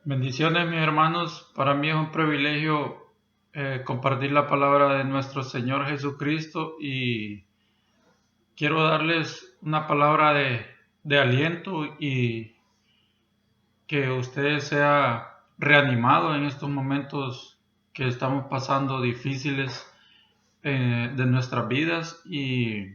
Bendiciones, mis hermanos. Para mí es un privilegio compartir la palabra de nuestro Señor Jesucristo y quiero darles una palabra de aliento y que usted sea reanimado en estos momentos que estamos pasando difíciles de nuestras vidas y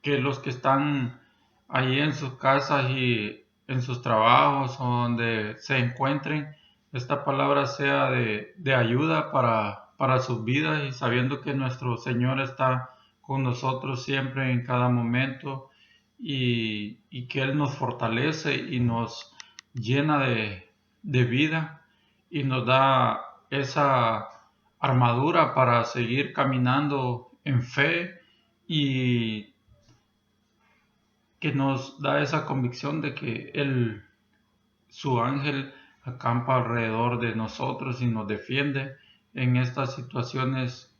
que los que están ahí en sus casas y en sus trabajos o donde se encuentren, esta palabra sea de ayuda para sus vidas y sabiendo que nuestro Señor está con nosotros siempre en cada momento y que Él nos fortalece y nos llena de vida y nos da esa armadura para seguir caminando en fe y que nos da esa convicción de que su ángel acampa alrededor de nosotros y nos defiende en estas situaciones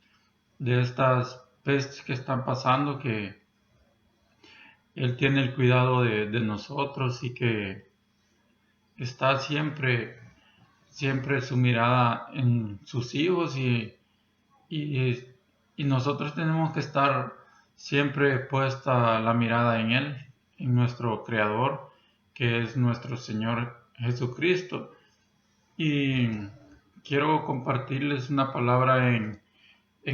de estas pestes que están pasando, que Él tiene el cuidado de nosotros y que está siempre su mirada en sus hijos y, y nosotros tenemos que estar siempre puesta la mirada en Él, en nuestro Creador, que es nuestro Señor Jesucristo. Y quiero compartirles una palabra en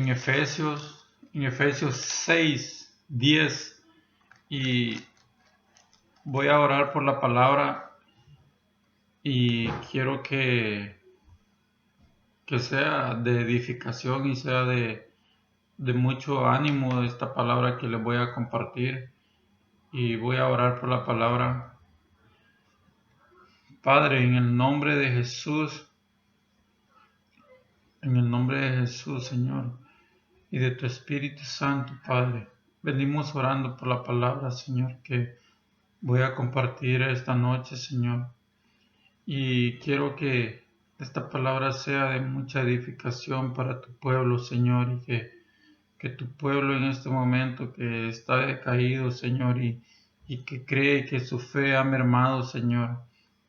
Efesios 6, 10, y voy a orar por la palabra y quiero que sea de edificación y sea de mucho ánimo esta palabra que les voy a compartir y voy a orar por la palabra. Padre, en el nombre de Jesús, en el nombre de Jesús, Señor, y de tu Espíritu Santo, Padre, venimos orando por la palabra, Señor, que voy a compartir esta noche, Señor, y quiero que esta palabra sea de mucha edificación para tu pueblo, Señor, y que tu pueblo en este momento que está decaído, Señor, y que cree que su fe ha mermado, Señor.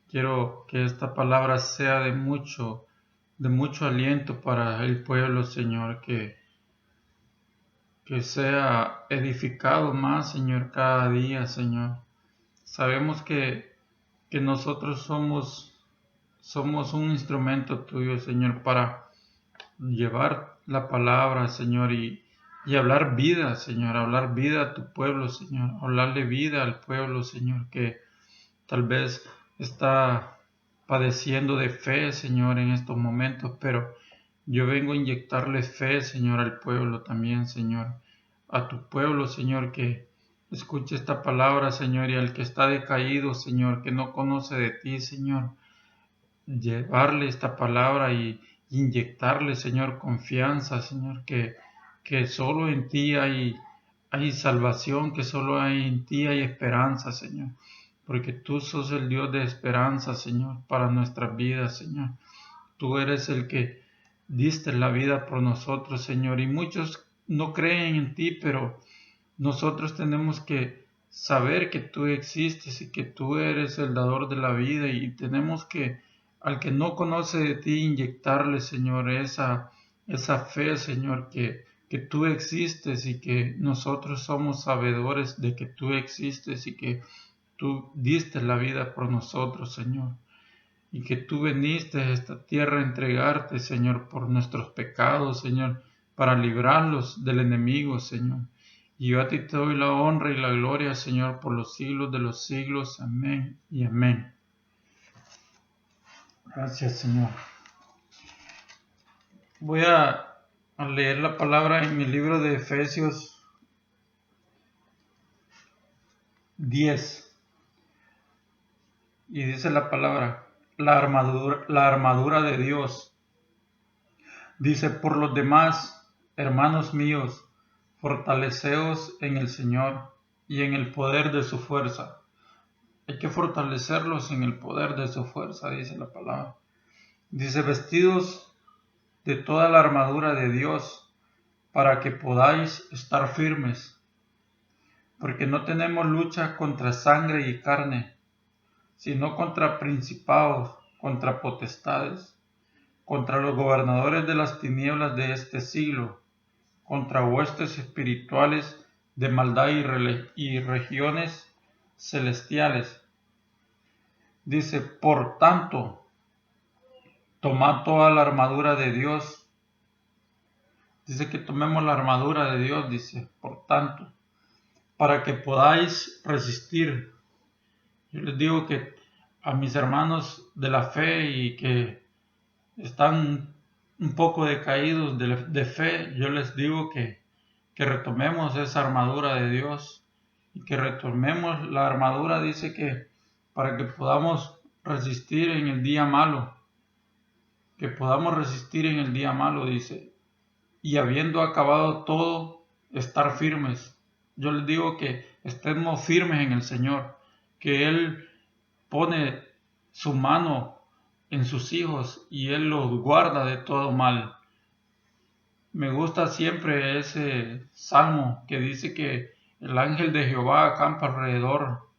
Quiero que esta palabra sea de mucho aliento para el pueblo, Señor, que sea edificado más, Señor, cada día, Señor. Sabemos que nosotros somos un instrumento tuyo, Señor, para llevar la palabra, Señor, y hablar vida, Señor, hablar vida a tu pueblo, Señor, hablarle vida al pueblo, Señor, que tal vez está padeciendo de fe, Señor, en estos momentos, pero yo vengo a inyectarle fe, Señor, al pueblo también, Señor, a tu pueblo, Señor, que escuche esta palabra, Señor, y al que está decaído, Señor, que no conoce de ti, Señor, llevarle esta palabra y inyectarle, Señor, confianza, Señor, que solo en ti hay salvación, que solo en ti hay esperanza, Señor, porque tú sos el Dios de esperanza, Señor, para nuestras vidas, Señor. Tú eres el que diste la vida por nosotros, Señor, y muchos no creen en ti, pero nosotros tenemos que saber que tú existes y que tú eres el dador de la vida y tenemos que, al que no conoce de ti, inyectarle, Señor, esa fe, Señor, que tú existes y que nosotros somos sabedores de que tú existes y que tú diste la vida por nosotros, Señor, y que tú veniste a esta tierra a entregarte, Señor, por nuestros pecados, Señor, para librarlos del enemigo, Señor. Y yo a ti te doy la honra y la gloria, Señor, por los siglos de los siglos. Amén y amén. Gracias, Señor. Voy a leer la palabra en mi libro de Efesios 10. Y dice la palabra, la armadura de Dios. Dice, por los demás, hermanos míos, fortaleceos en el Señor y en el poder de su fuerza. Hay que fortalecerlos en el poder de su fuerza, dice la palabra. Dice, vestidos de toda la armadura de Dios, para que podáis estar firmes, porque no tenemos lucha contra sangre y carne, sino contra principados, contra potestades, contra los gobernadores de las tinieblas de este siglo, contra huestes espirituales de maldad y regiones celestiales. Dice, por tanto, tomad toda la armadura de Dios. Dice que tomemos la armadura de Dios, dice, por tanto, para que podáis resistir. Yo les digo que a mis hermanos de la fe y que están un poco decaídos de fe, yo les digo que retomemos esa armadura de Dios y que retomemos la armadura, dice que para que podamos resistir en el día malo, dice, y habiendo acabado todo, estar firmes. Yo les digo que estemos firmes en el Señor, que Él pone su mano en sus hijos y Él los guarda de todo mal. Me gusta siempre ese salmo que dice que el ángel de Jehová acampa alrededor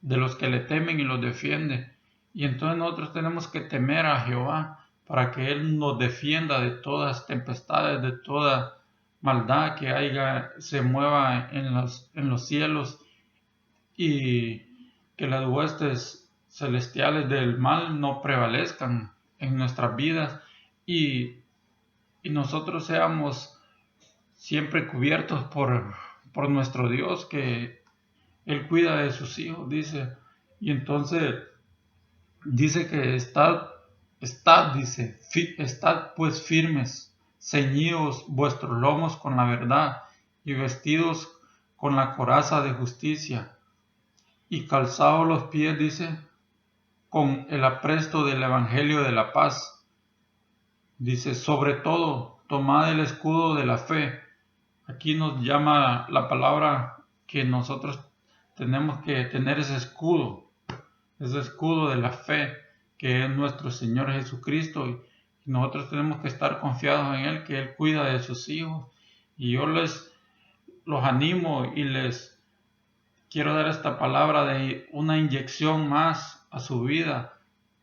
de los que le temen y los defiende. Y entonces nosotros tenemos que temer a Jehová para que Él nos defienda de todas tempestades, de toda maldad que se mueva en los cielos, y que las huestes celestiales del mal no prevalezcan en nuestras vidas y nosotros seamos siempre cubiertos por nuestro Dios, que Él cuida de sus hijos, dice. Y entonces dice que estad pues firmes, ceñidos vuestros lomos con la verdad y vestidos con la coraza de justicia y calzados los pies, dice, con el apresto del evangelio de la paz. Dice, sobre todo, tomad el escudo de la fe. Aquí nos llama la palabra que nosotros tenemos que tener ese escudo de la fe, que es nuestro Señor Jesucristo, y nosotros tenemos que estar confiados en Él, que Él cuida de sus hijos. Y yo los animo y les quiero dar esta palabra de una inyección más a su vida,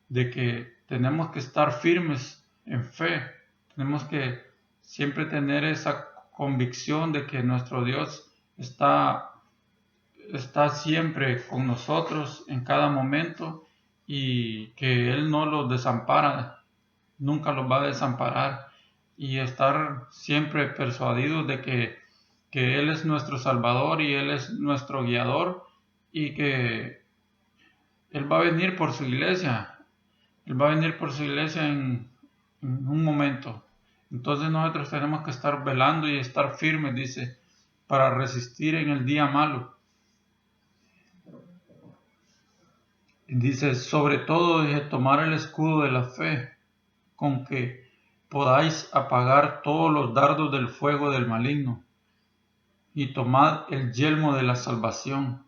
de que tenemos que estar firmes en fe, tenemos que siempre tener esa convicción de que nuestro Dios está siempre con nosotros en cada momento y que Él no los desampara, nunca los va a desamparar, y estar siempre persuadidos de que Él es nuestro Salvador y Él es nuestro guiador y que Él va a venir por su iglesia. Él va a venir por su iglesia en un momento. Entonces nosotros tenemos que estar velando y estar firmes, dice, para resistir en el día malo. Dice, sobre todo, dice, tomar el escudo de la fe, con que podáis apagar todos los dardos del fuego del maligno, y tomad el yelmo de la salvación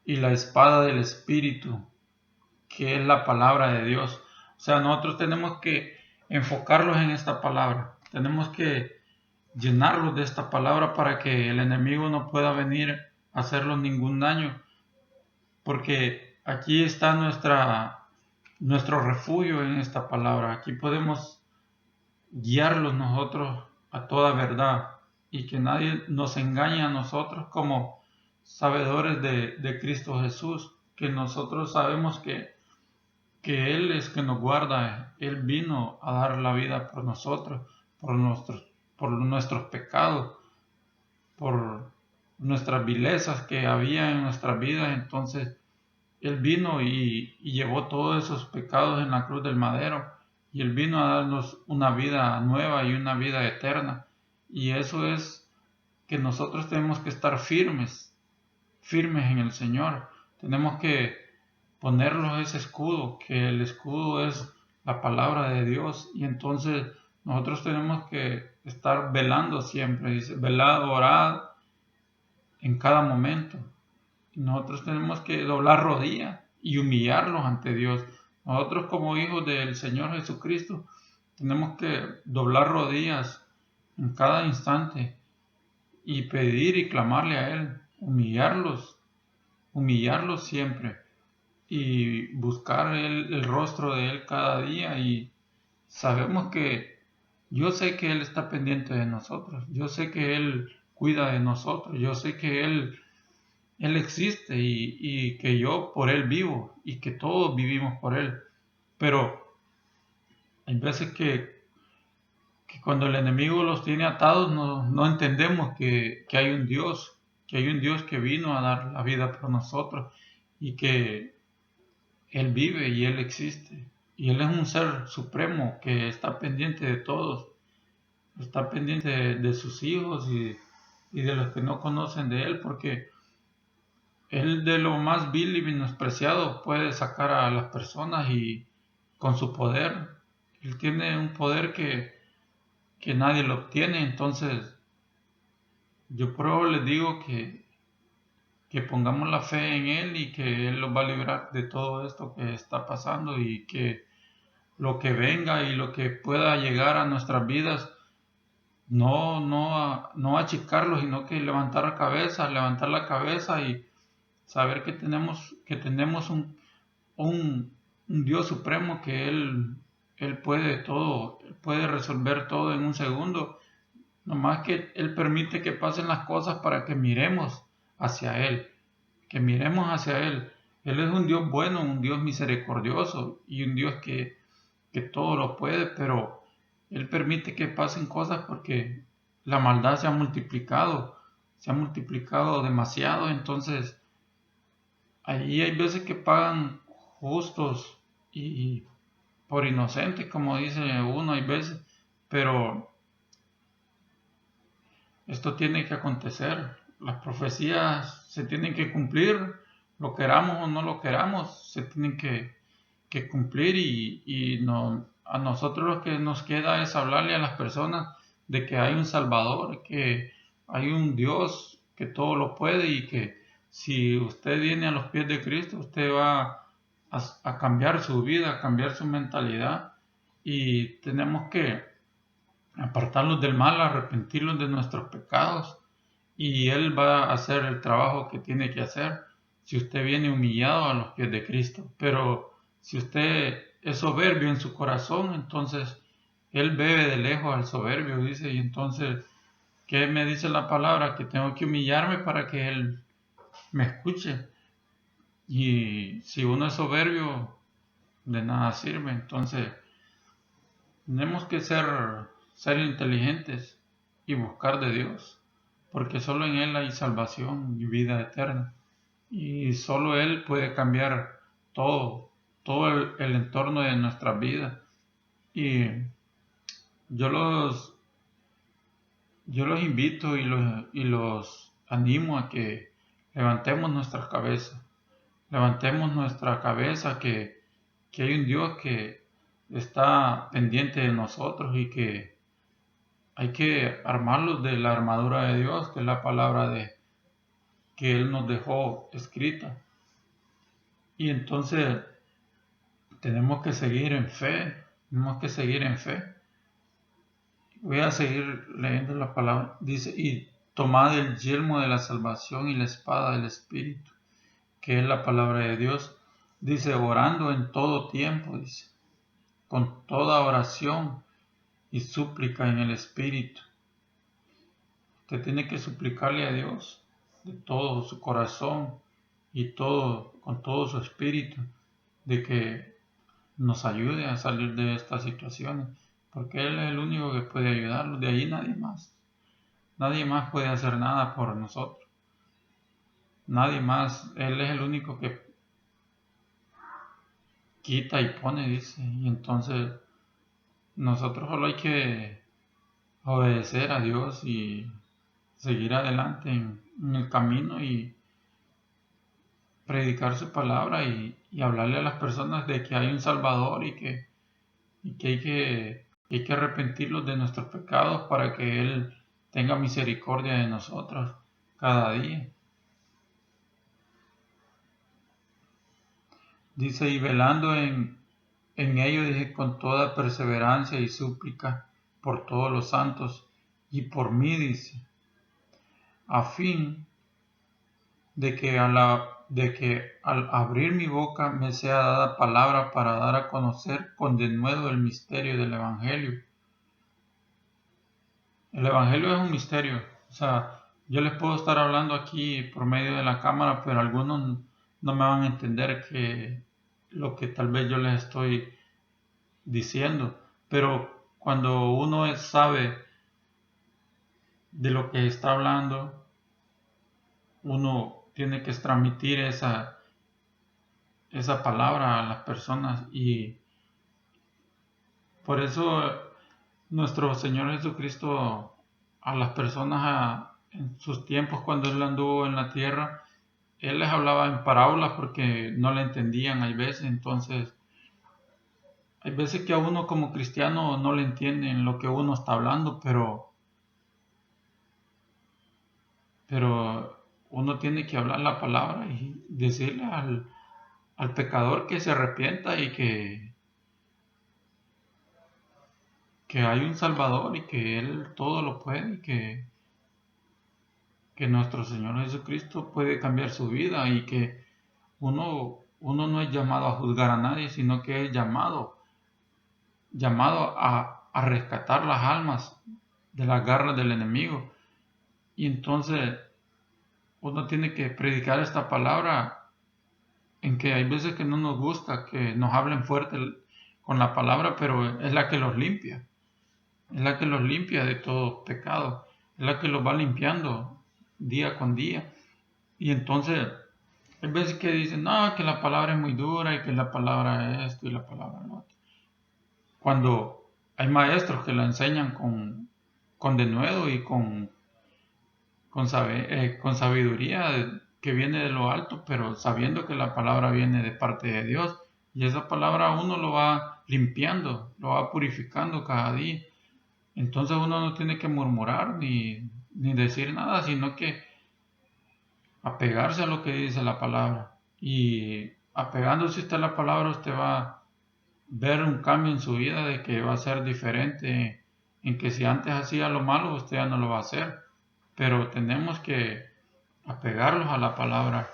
y la espada del Espíritu, que es la palabra de Dios. O sea, nosotros tenemos que enfocarlos en esta palabra, tenemos que llenarlos de esta palabra para que el enemigo no pueda venir a hacerlos ningún daño, porque aquí está nuestro refugio en esta palabra. Aquí podemos guiarlos nosotros a toda verdad y que nadie nos engañe a nosotros como sabedores de Cristo Jesús, que nosotros sabemos que Él es que nos guarda. Él vino a dar la vida por nosotros, por nuestros pecados, por nuestras vilezas que había en nuestras vidas. Entonces Él vino y llevó todos esos pecados en la cruz del madero, y Él vino a darnos una vida nueva y una vida eterna. Y eso es que nosotros tenemos que estar firmes en el Señor. Tenemos que ponernos ese escudo, que el escudo es la palabra de Dios, y entonces nosotros tenemos que estar velando siempre. Dice, velad, orad en cada momento. Nosotros tenemos que doblar rodillas y humillarlos ante Dios. Nosotros como hijos del Señor Jesucristo tenemos que doblar rodillas en cada instante y pedir y clamarle a Él, humillarlos siempre. y buscar el rostro de Él cada día. Y sabemos que yo sé que Él está pendiente de nosotros, yo sé que Él cuida de nosotros, yo sé que Él existe y que yo por Él vivo y que todos vivimos por Él. Pero hay veces que cuando el enemigo los tiene atados no entendemos que hay un Dios, que hay un Dios que vino a dar la vida por nosotros y que Él vive y Él existe. Y Él es un ser supremo que está pendiente de todos, está pendiente de sus hijos y de los que no conocen de Él, porque Él de lo más vil y menospreciado puede sacar a las personas y con su poder. Él tiene un poder que nadie lo obtiene. Entonces yo por eso les digo que pongamos la fe en Él y que Él los va a librar de todo esto que está pasando y que lo que venga y lo que pueda llegar a nuestras vidas, no achicarlo, sino que levantar la cabeza y saber que tenemos un Dios supremo, que Él puede todo, Él puede resolver todo en un segundo. Nomás que Él permite que pasen las cosas para que miremos hacia Él, que miremos hacia Él. Él es un Dios bueno, un Dios misericordioso y un Dios que todo lo puede, pero Él permite que pasen cosas porque la maldad se ha multiplicado demasiado. Entonces ahí hay veces que pagan justos y por inocentes, como dice uno, hay veces, pero esto tiene que acontecer. Las profecías se tienen que cumplir, lo queramos o no lo queramos, se tienen que cumplir y no, a nosotros lo que nos queda es hablarle a las personas de que hay un Salvador, que hay un Dios que todo lo puede y que si usted viene a los pies de Cristo, usted va a cambiar su vida, a cambiar su mentalidad y tenemos que apartarlos del mal, arrepentirlos de nuestros pecados y Él va a hacer el trabajo que tiene que hacer si usted viene humillado a los pies de Cristo. Pero si usted es soberbio en su corazón, entonces Él bebe de lejos al soberbio, dice, y entonces, ¿qué me dice la palabra? Que tengo que humillarme para que Él me escuche. Y si uno es soberbio, de nada sirve. Entonces, tenemos que ser inteligentes y buscar de Dios, porque solo en Él hay salvación y vida eterna. Y solo Él puede cambiar todo el entorno de nuestras vidas. Y yo los, yo los invito y los animo a que levantemos nuestras cabezas. Levantemos nuestra cabeza que hay un Dios que está pendiente de nosotros y que hay que armarlos de la armadura de Dios, que es la palabra que Él nos dejó escrita. Y entonces tenemos que seguir en fe, tenemos que seguir en fe. Voy a seguir leyendo la palabra. Dice, y tomad el yelmo de la salvación y la espada del Espíritu, que es la palabra de Dios. Dice, orando en todo tiempo, dice, con toda oración y súplica en el Espíritu. Usted tiene que suplicarle a Dios de todo su corazón y con todo su espíritu, de que nos ayude a salir de estas situaciones, porque Él es el único que puede ayudarnos, de ahí nadie más. Nadie más puede hacer nada por nosotros. Nadie más, Él es el único que quita y pone, dice. Y entonces nosotros solo hay que obedecer a Dios y seguir adelante en el camino y predicar su palabra y hablarle a las personas de que hay un Salvador y que hay que arrepentirlos de nuestros pecados para que Él tenga misericordia de nosotros cada día. Dice, y velando en ello, dije, con toda perseverancia y súplica por todos los santos y por mí, dice, a fin de que a la de que al abrir mi boca me sea dada palabra para dar a conocer con denuedo el misterio del Evangelio. El Evangelio es un misterio. O sea, yo les puedo estar hablando aquí por medio de la cámara, pero algunos no me van a entender lo que tal vez yo les estoy diciendo. Pero cuando uno sabe de lo que está hablando, uno tiene que transmitir esa palabra a las personas, y por eso nuestro Señor Jesucristo a las personas en sus tiempos cuando Él anduvo en la tierra, Él les hablaba en parábolas porque no le entendían, hay veces. Entonces hay veces que a uno como cristiano no le entienden lo que uno está hablando, pero uno tiene que hablar la palabra y decirle al pecador que se arrepienta y que hay un Salvador y que Él todo lo puede, y que nuestro Señor Jesucristo puede cambiar su vida, y que uno no es llamado a juzgar a nadie, sino que es llamado a rescatar las almas de las garras del enemigo. Y entonces uno tiene que predicar esta palabra, en que hay veces que no nos gusta que nos hablen fuerte con la palabra, pero es la que los limpia. Es la que los limpia de todo pecado. Es la que los va limpiando día con día. Y entonces hay veces que dicen, no, que la palabra es muy dura y que la palabra es esto y la palabra lo otro. Cuando hay maestros que la enseñan con denuedo y con sabiduría que viene de lo alto, pero sabiendo que la palabra viene de parte de Dios. Y esa palabra uno lo va limpiando, lo va purificando cada día. Entonces uno no tiene que murmurar ni decir nada, sino que apegarse a lo que dice la palabra. Y apegándose usted a la palabra, usted va a ver un cambio en su vida, de que va a ser diferente, en que si antes hacía lo malo, usted ya no lo va a hacer. Pero tenemos que apegarlos a la palabra,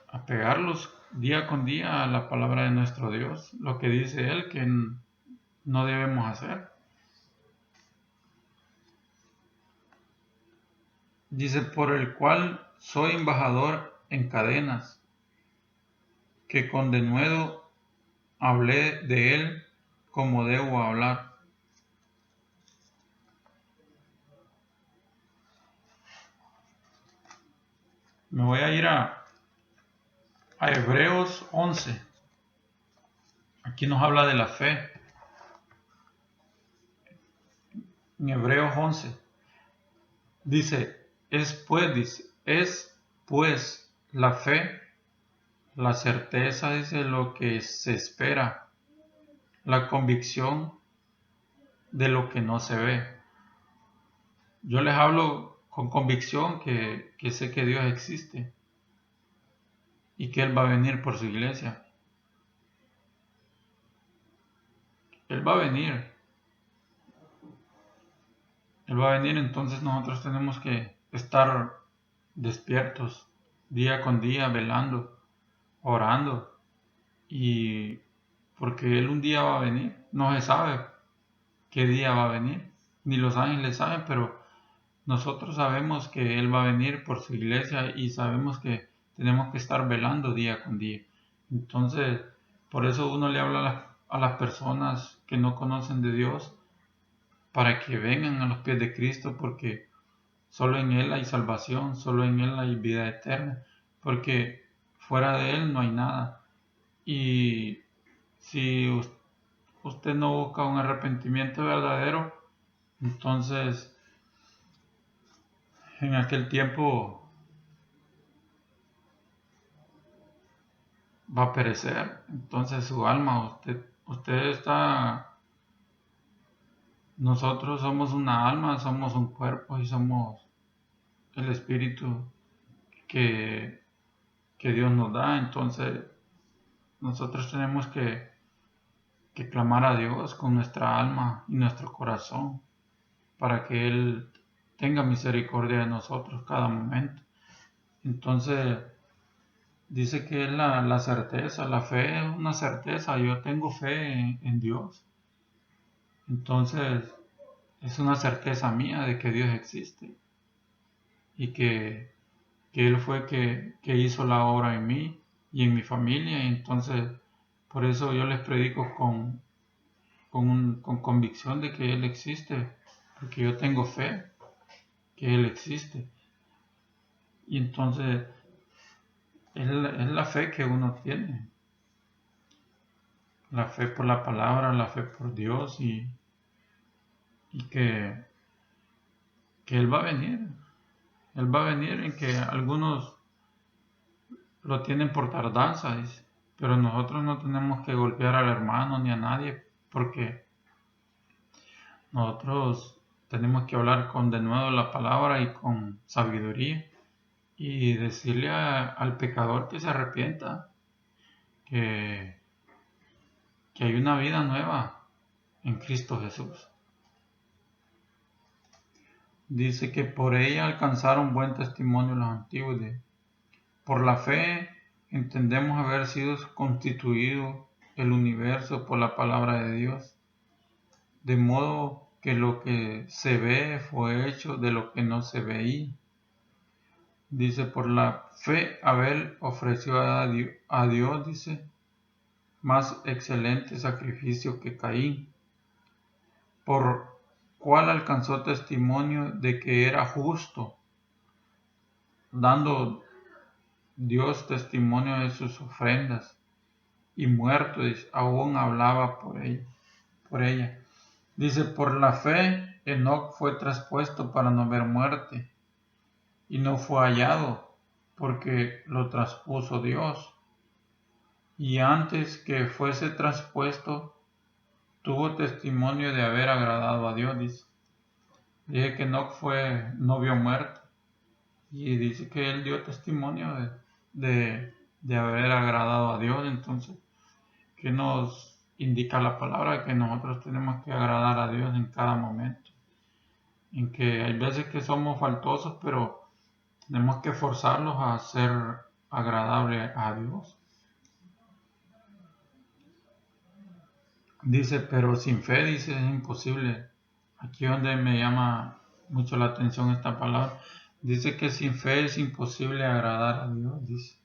apegarlos día con día a la palabra de nuestro Dios, lo que dice Él que no debemos hacer. Dice, por el cual soy embajador en cadenas, que con denuedo hablé de Él como debo hablar. Me voy a ir a Hebreos 11. Aquí nos habla de la fe. En Hebreos 11 dice, es pues la fe, la certeza, dice, lo que se espera, la convicción de lo que no se ve. Yo les hablo con convicción que sé que Dios existe y que Él va a venir por su iglesia. Él va a venir. Él va a venir, entonces nosotros tenemos que estar despiertos día con día, velando, orando, y porque Él un día va a venir. No se sabe qué día va a venir, ni los ángeles saben, pero nosotros sabemos que Él va a venir por su iglesia, y sabemos que tenemos que estar velando día con día. Entonces, por eso uno le habla a las personas que no conocen de Dios, para que vengan a los pies de Cristo, porque solo en Él hay salvación, solo en Él hay vida eterna, porque fuera de Él no hay nada. Y si usted no busca un arrepentimiento verdadero, entonces en aquel tiempo va a perecer. Entonces su alma, usted está, nosotros somos una alma, somos un cuerpo y somos el espíritu que, que Dios nos da. Entonces nosotros tenemos que clamar a Dios con nuestra alma y nuestro corazón, para que Él tenga misericordia de nosotros cada momento. Entonces, dice que es la certeza, la fe es una certeza, yo tengo fe en Dios. Entonces, es una certeza mía de que Dios existe y que Él fue que hizo la obra en mí y en mi familia. Y entonces, por eso yo les predico con convicción de que Él existe, porque yo tengo fe que Él existe. Y entonces, es la fe que uno tiene, la fe por la palabra, la fe por Dios y que Él va a venir. Él va a venir en que algunos lo tienen por tardanza, dice. Pero nosotros no tenemos que golpear al hermano ni a nadie, porque nosotros tenemos que hablar con denuedo la palabra y con sabiduría y decirle al pecador que se arrepienta, que, que hay una vida nueva en Cristo Jesús. Dice que por ella alcanzaron buen testimonio los antiguos. Por la fe entendemos haber sido constituido el universo por la palabra de Dios, de modo que lo que se ve fue hecho de lo que no se veía. Dice, por la fe Abel ofreció a Dios, dice, más excelente sacrificio que Caín, por cual alcanzó testimonio de que era justo, dando Dios testimonio de sus ofrendas, y muerto aún hablaba por ella. Dice, por la fe Enoc fue traspuesto para no ver muerte, y no fue hallado, porque lo traspuso Dios. Y antes que fuese traspuesto, tuvo testimonio de haber agradado a Dios, dice. Dije que Enoc no vio muerte, y dice que él dio testimonio de haber agradado a Dios. Entonces, ¿qué nos indica la palabra? Que nosotros tenemos que agradar a Dios en cada momento. En que hay veces que somos faltosos, pero tenemos que forzarlos a ser agradables a Dios. Dice, pero sin fe, dice, es imposible. Aquí donde me llama mucho la atención esta palabra. Dice que sin fe es imposible agradar a Dios, dice.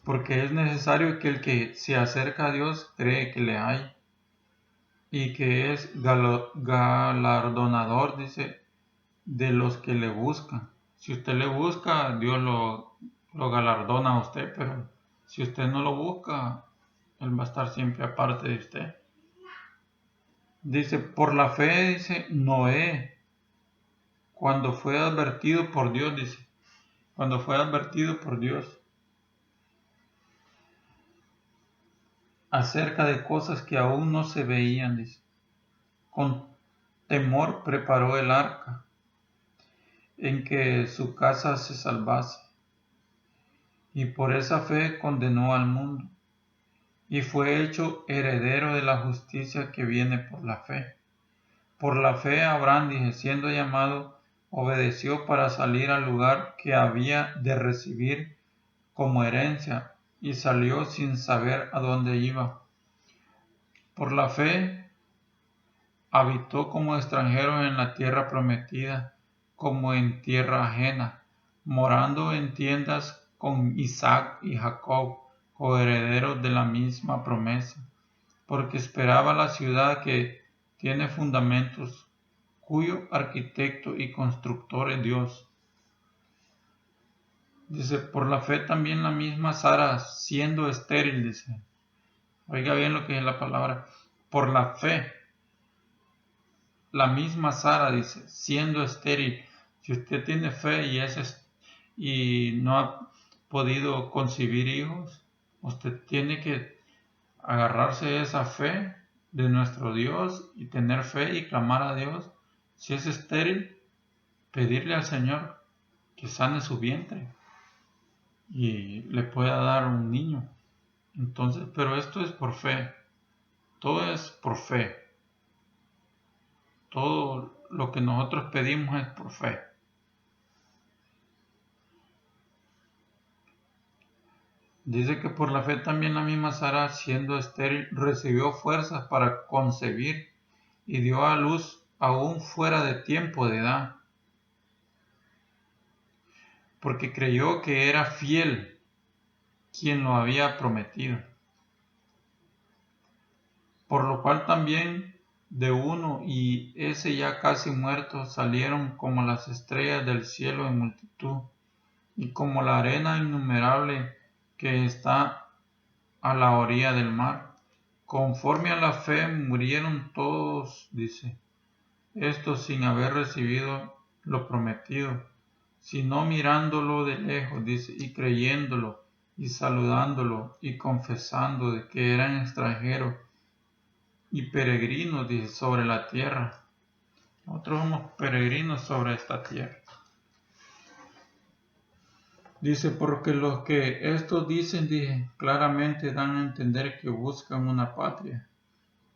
Porque es necesario que el que se acerca a Dios cree que le hay y que es galardonador, dice, de los que le buscan. Si usted le busca, Dios lo galardona a usted, pero si usted no lo busca, Él va a estar siempre aparte de usted. Dice, por la fe, dice Noé, cuando fue advertido por Dios, dice, cuando fue advertido por Dios acerca de cosas que aún no se veían, dice, con temor preparó el arca en que su casa se salvase, y por esa fe condenó al mundo, y fue hecho heredero de la justicia que viene por la fe. Por la fe Abraham, dice, siendo llamado, obedeció para salir al lugar que había de recibir como herencia, y salió sin saber a dónde iba. Por la fe habitó como extranjero en la tierra prometida, como en tierra ajena, morando en tiendas con Isaac y Jacob, coherederos de la misma promesa, porque esperaba la ciudad que tiene fundamentos, cuyo arquitecto y constructor es Dios. Dice, por la fe también la misma Sara, siendo estéril, dice. Oiga bien lo que es la palabra. Por la fe, la misma Sara, dice, siendo estéril. Si usted tiene fe y no ha podido concebir hijos, usted tiene que agarrarse de esa fe de nuestro Dios y tener fe y clamar a Dios. Si es estéril, pedirle al Señor que sane su vientre y le pueda dar un niño. Entonces, pero esto es por fe. Todo es por fe. Todo lo que nosotros pedimos es por fe. Dice que por la fe también la misma Sara, siendo estéril, recibió fuerzas para concebir y dio a luz aún fuera de tiempo de edad, porque creyó que era fiel quien lo había prometido. Por lo cual también de uno y ese ya casi muerto salieron como las estrellas del cielo en multitud, y como la arena innumerable que está a la orilla del mar. Conforme a la fe murieron todos, dice, estos sin haber recibido lo prometido, sino mirándolo de lejos, dice, y creyéndolo, y saludándolo, y confesando de que eran extranjeros y peregrinos, dice, sobre la tierra. Nosotros somos peregrinos sobre esta tierra. Dice, porque los que esto dicen, dice, claramente dan a entender que buscan una patria.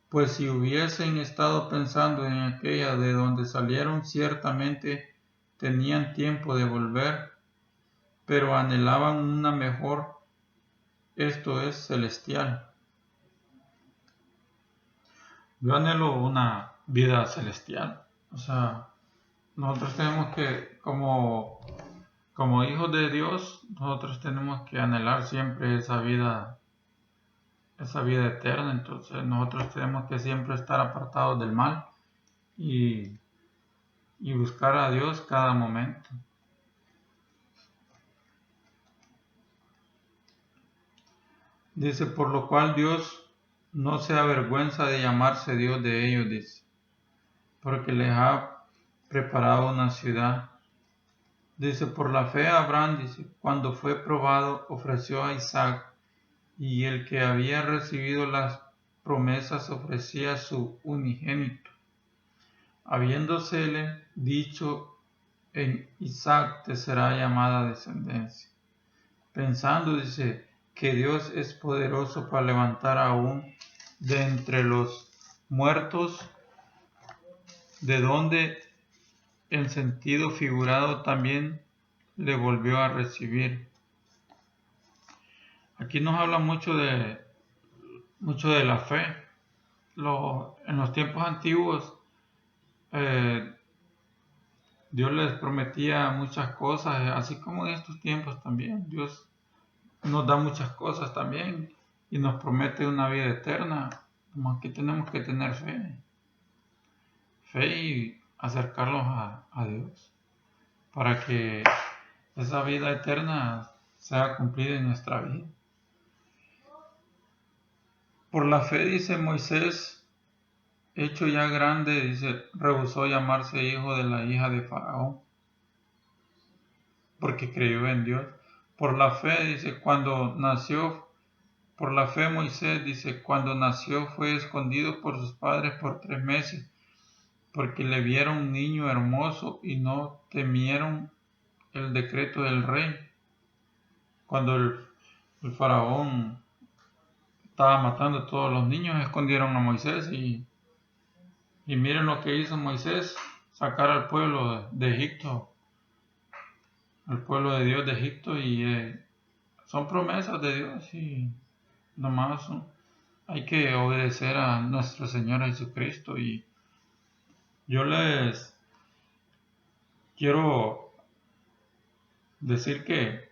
Pues si hubiesen estado pensando en aquella de donde salieron, ciertamente tenían tiempo de volver, pero anhelaban una mejor, esto es celestial. Yo anhelo una vida celestial. O sea, nosotros tenemos que, como hijos de Dios, nosotros tenemos que anhelar siempre esa vida eterna. Entonces nosotros tenemos que siempre estar apartados del mal y buscar a Dios cada momento. Dice, por lo cual Dios no se avergüenza de llamarse Dios de ellos, dice, porque les ha preparado una ciudad. Dice, por la fe Abraham, dice, cuando fue probado, ofreció a Isaac, y el que había recibido las promesas ofrecía su unigénito, habiéndosele dicho, en Isaac te será llamada descendencia. Pensando, dice, que Dios es poderoso para levantar aún de entre los muertos, de donde en sentido figurado también le volvió a recibir. Aquí nos habla mucho de la fe. En los tiempos antiguos Dios les prometía muchas cosas, así como en estos tiempos también. Dios nos da muchas cosas también y nos promete una vida eterna. Como aquí tenemos que tener fe y acercarnos a Dios para que esa vida eterna sea cumplida en nuestra vida. Por la fe, dice Moisés, hecho ya grande, dice, rehusó llamarse hijo de la hija de Faraón, porque creyó en Dios. Por la fe, dice, por la fe Moisés, dice, cuando nació fue escondido por sus padres por 3 meses, porque le vieron un niño hermoso y no temieron el decreto del rey. Cuando el faraón estaba matando a todos los niños, escondieron a Moisés y miren lo que hizo Moisés, sacar al pueblo de Egipto, al pueblo de Dios de Egipto, y son promesas de Dios y nomás hay que obedecer a nuestro Señor Jesucristo. Y yo les quiero decir que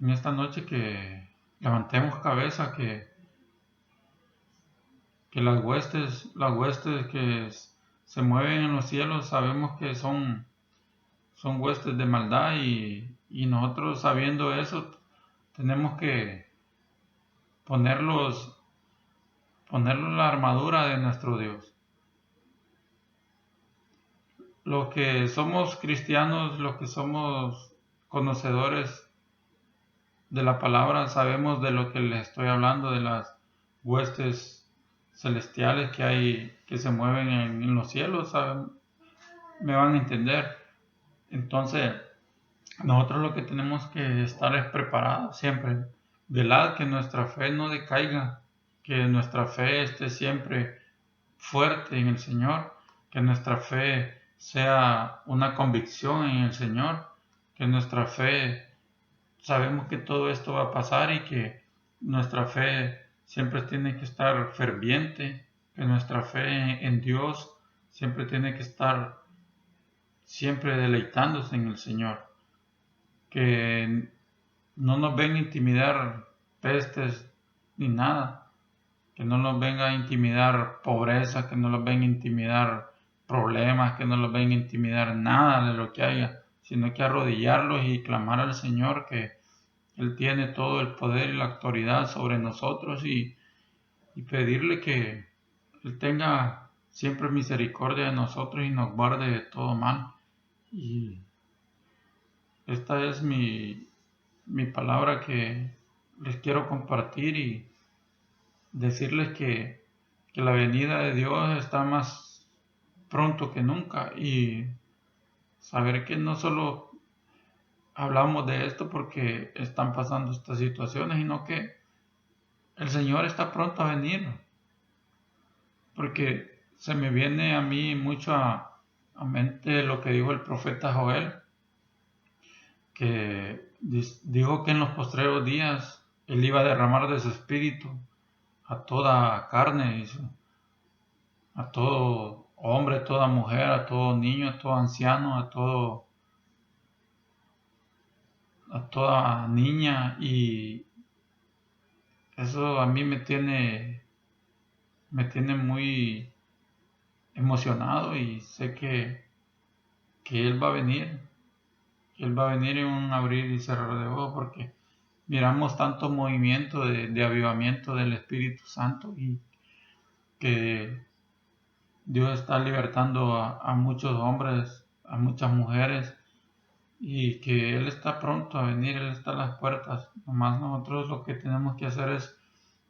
en esta noche que levantemos cabeza, que las huestes que se mueven en los cielos, sabemos que son huestes de maldad, y nosotros sabiendo eso tenemos que ponerlos la armadura de nuestro Dios. Los que somos cristianos, los que somos conocedores de la palabra, sabemos de lo que les estoy hablando, de las huestes celestiales que hay, que se mueven en los cielos, me van a entender. Entonces, nosotros lo que tenemos que estar es preparados siempre, velad que nuestra fe no decaiga, que nuestra fe esté siempre fuerte en el Señor, que nuestra fe sea una convicción en el Señor, que nuestra fe sabemos que todo esto va a pasar y que nuestra fe siempre tiene que estar ferviente, que nuestra fe en Dios siempre tiene que estar siempre deleitándose en el Señor, que no nos venga a intimidar pestes ni nada, que no nos venga a intimidar pobreza, que no nos venga a intimidar problemas, que no nos venga a intimidar nada de lo que haya, sino que arrodillarlos y clamar al Señor que Él tiene todo el poder y la autoridad sobre nosotros y pedirle que Él tenga siempre misericordia de nosotros y nos guarde de todo mal. Y esta es mi palabra que les quiero compartir y decirles que la venida de Dios está más pronto que nunca y saber que no solo hablamos de esto porque están pasando estas situaciones, sino que el Señor está pronto a venir, porque se me viene a mí mucho a mente lo que dijo el profeta Joel, que dijo que en los postreros días Él iba a derramar de su espíritu a toda carne, a todo hombre, a toda mujer, a todo niño, a todo anciano, a toda niña, y eso a mí me tiene muy emocionado y sé que Él va a venir, que Él va a venir en un abrir y cerrar de ojos porque miramos tanto movimiento de avivamiento del Espíritu Santo y que Dios está libertando a muchos hombres, a muchas mujeres y que Él está pronto a venir, Él está a las puertas. Nomás nosotros lo que tenemos que hacer es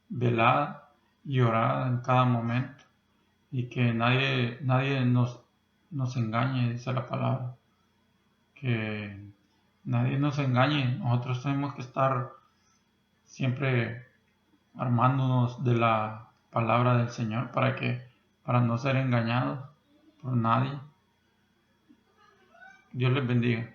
velar y orar en cada momento y que nadie nos engañe, dice la palabra. Que nadie nos engañe. Nosotros tenemos que estar siempre armándonos de la palabra del Señor para no ser engañados por nadie. Dios les bendiga.